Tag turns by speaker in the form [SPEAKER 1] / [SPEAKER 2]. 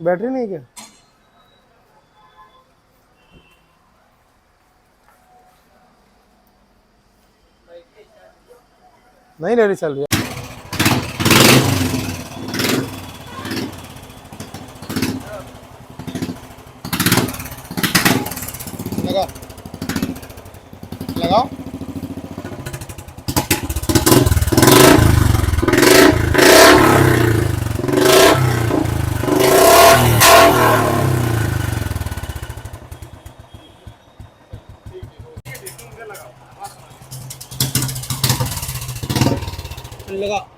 [SPEAKER 1] Battery नहीं क्या? नहीं रेडी चल रही है। लगा लगाओ। लगा